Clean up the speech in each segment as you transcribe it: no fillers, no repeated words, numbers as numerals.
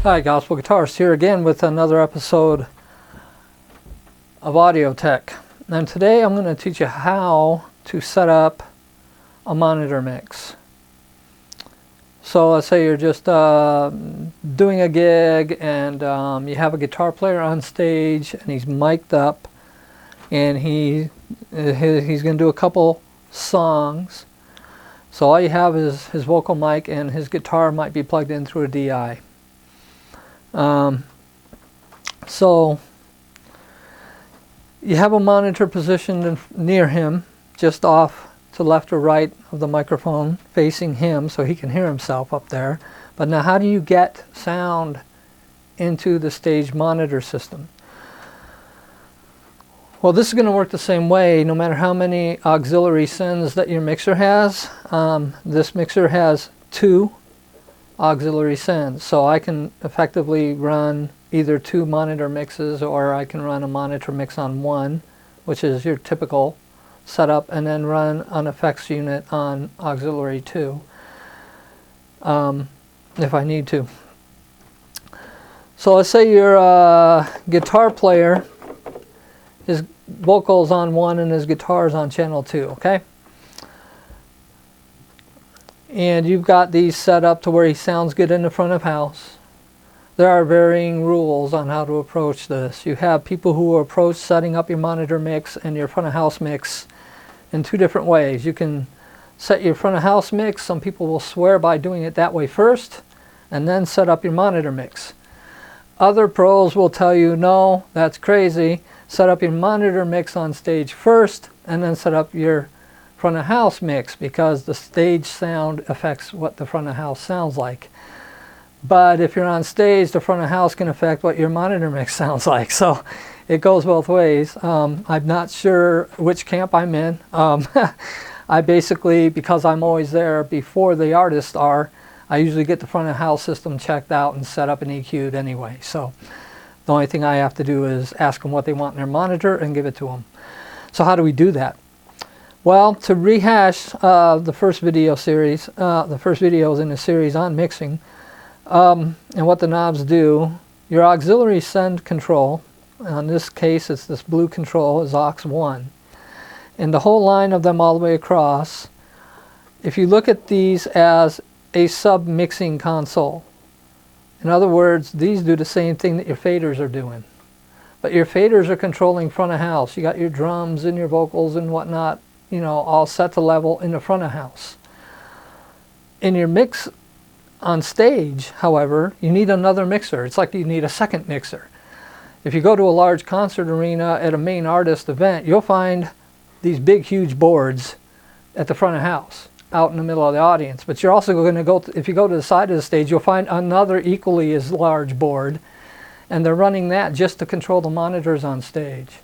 Hi, Gospel Guitarist here again with another episode of AudioTech. And today I'm going to teach you how to set up a monitor mix. So let's say you're just doing a gig and you have a guitar player on stage and he's mic'd up and he's going to do a couple songs. So all you have is his vocal mic and his guitar might be plugged in through a DI. So you have a monitor positioned near him, just off to left or right of the microphone, facing him so he can hear himself up there. But now how do you get sound into the stage monitor system? Well, this is going to work the same way no matter how many auxiliary sends that your mixer has. This mixer has 2 auxiliary sends, so I can effectively run either 2 monitor mixes, or I can run a monitor mix on one, which is your typical setup, and then run an effects unit on auxiliary 2 if I need to. So let's say you're a guitar player, his vocals on 1 and his guitar's on channel 2, okay? And you've got these set up to where he sounds good in the front of house. There are varying rules on how to approach this. You have people who approach setting up your monitor mix and your front of house mix in 2 different ways. You can set your front of house mix. Some people will swear by doing it that way first and then set up your monitor mix. Other pros will tell you, no, that's crazy. Set up your monitor mix on stage first and then set up your front of house mix, because the stage sound affects what the front of house sounds like. But if you're on stage, the front of house can affect what your monitor mix sounds like. So it goes both ways. I'm not sure which camp I'm in. I basically, because I'm always there before the artists are, I usually get the front of house system checked out and set up and EQ'd anyway. So the only thing I have to do is ask them what they want in their monitor and give it to them. So how do we do that? Well, to rehash the first video series, the first videos in the series on mixing, and what the knobs do, your auxiliary send control, in this case it's this blue control, is aux 1. And the whole line of them all the way across, if you look at these as a sub-mixing console, in other words, these do the same thing that your faders are doing. But your faders are controlling front of house. You got your drums and your vocals and whatnot, you know, all set to level in the front of house. In your mix on stage, however, you need another mixer. It's like you need a second mixer. If you go to a large concert arena at a main artist event, you'll find these big, huge boards at the front of house, out in the middle of the audience. But you're also going to go, if you go to the side of the stage, you'll find another equally as large board, and they're running that just to control the monitors on stage.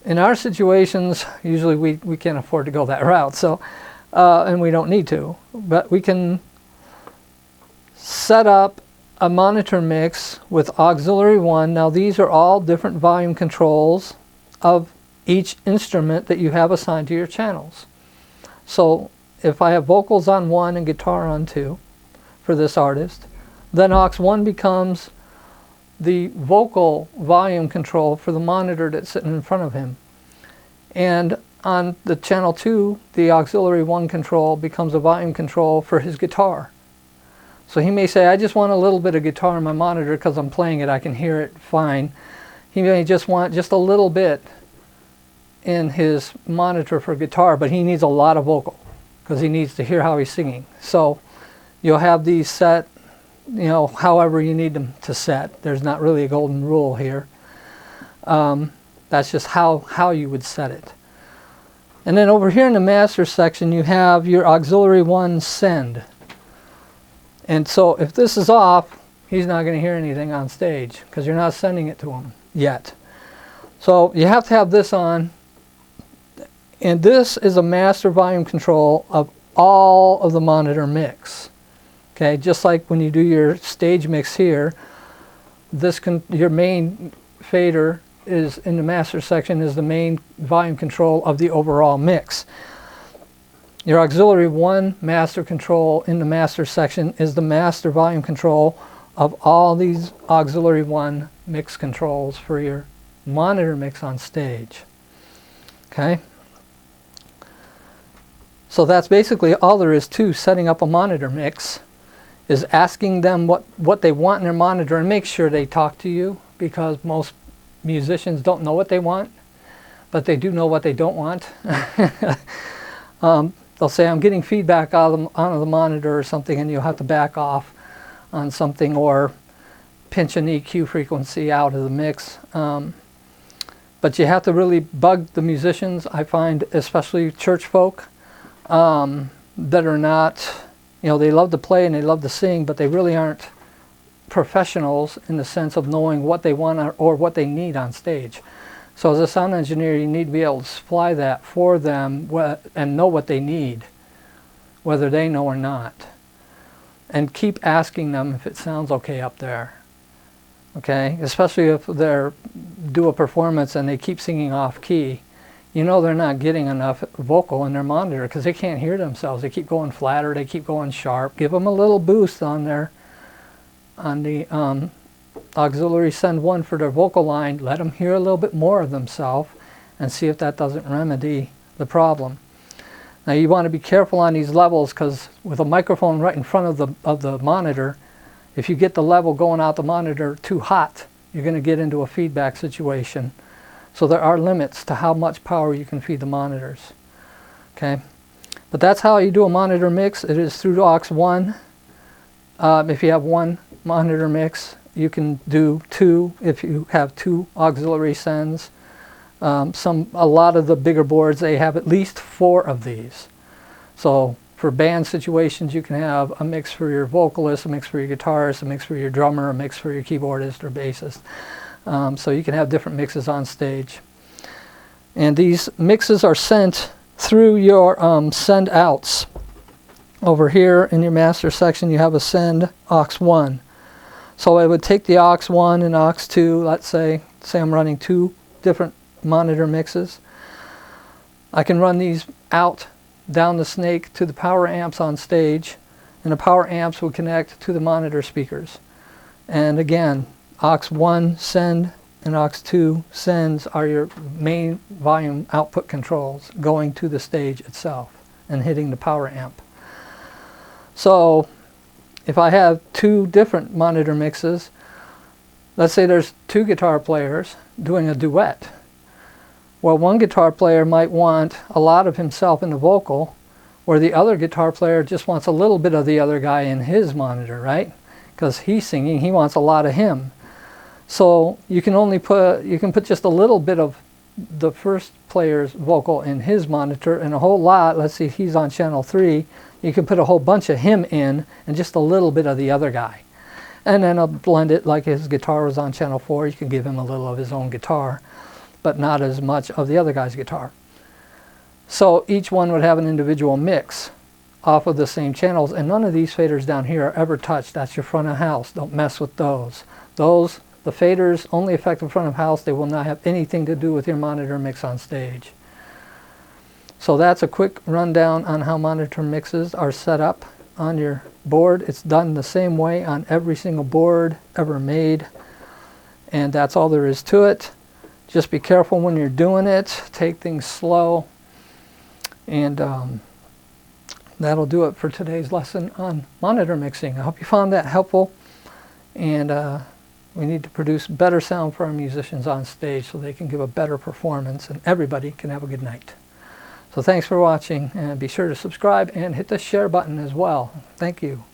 In our situations, usually we can't afford to go that route, so and we don't need to, but we can set up a monitor mix with auxiliary 1. Now these are all different volume controls of each instrument that you have assigned to your channels. So if I have vocals on 1 and guitar on 2 for this artist, then aux 1 becomes the vocal volume control for the monitor that's sitting in front of him. And on the channel 2, the auxiliary 1 control becomes a volume control for his guitar. So he may say, I just want a little bit of guitar in my monitor because I'm playing it, I can hear it fine. He may just want just a little bit in his monitor for guitar, but he needs a lot of vocal because he needs to hear how he's singing. So you'll have these set, you know, however you need them to set. There's not really a golden rule here. That's just how you would set it. And then over here in the master section, you have your auxiliary 1 send. And so if this is off, he's not going to hear anything on stage because you're not sending it to him yet. So you have to have this on. And this is a master volume control of all of the monitor mix. Okay, just like when you do your stage mix here, your main fader is in the master section, is the main volume control of the overall mix. Your auxiliary 1 master control in the master section is the master volume control of all these auxiliary 1 mix controls for your monitor mix on stage. Okay? So that's basically all there is to setting up a monitor mix, is asking them what they want in their monitor, and make sure they talk to you, because most musicians don't know what they want, but they do know what they don't want. They'll say, I'm getting feedback out of the monitor or something, and you'll have to back off on something or pinch an EQ frequency out of the mix. But you have to really bug the musicians, I find, especially church folk, that are not, you know, they love to play and they love to sing, but they really aren't professionals in the sense of knowing what they want or what they need on stage. So as a sound engineer, you need to be able to supply that for them and know what they need, whether they know or not. And keep asking them if it sounds okay up there. Okay? Especially if they're do a performance and they keep singing off key. You know they're not getting enough vocal in their monitor because they can't hear themselves. They keep going flatter, they keep going sharp. Give them a little boost on the auxiliary send 1 for their vocal line. Let them hear a little bit more of themselves and see if that doesn't remedy the problem. Now you want to be careful on these levels, because with a microphone right in front of the monitor, if you get the level going out the monitor too hot, you're going to get into a feedback situation. So there are limits to how much power you can feed the monitors. Okay, but that's how you do a monitor mix. It is through aux 1. If you have one monitor mix, you can do 2 if you have 2 auxiliary sends. A lot of the bigger boards, they have at least 4 of these. So for band situations, you can have a mix for your vocalist, a mix for your guitarist, a mix for your drummer, a mix for your keyboardist or bassist. So you can have different mixes on stage. And these mixes are sent through your send outs. Over here in your master section, you have a send aux 1. So I would take the aux 1 and aux 2, let's say I'm running 2 different monitor mixes. I can run these out down the snake to the power amps on stage, and the power amps would connect to the monitor speakers. And again, aux 1 send and aux 2 sends are your main volume output controls going to the stage itself and hitting the power amp. So if I have 2 different monitor mixes, let's say there's 2 guitar players doing a duet. Well, one guitar player might want a lot of himself in the vocal, where the other guitar player just wants a little bit of the other guy in his monitor, right? Because he's singing, he wants a lot of him. So you can put just a little bit of the first player's vocal in his monitor, and a whole lot, let's see, he's on channel 3, you can put a whole bunch of him in and just a little bit of the other guy. And then I'll blend it like his guitar was on channel 4, you can give him a little of his own guitar, but not as much of the other guy's guitar. So each one would have an individual mix off of the same channels, and none of these faders down here are ever touched. That's your front of house. Don't mess with those. The faders only affect the front of house. They will not have anything to do with your monitor mix on stage. So that's a quick rundown on how monitor mixes are set up on your board. It's done the same way on every single board ever made, and that's all there is to it. Just be careful when you're doing it. Take things slow, and that'll do it for today's lesson on monitor mixing. I hope you found that helpful, and we need to produce better sound for our musicians on stage so they can give a better performance and everybody can have a good night. So thanks for watching, and be sure to subscribe and hit the share button as well. Thank you.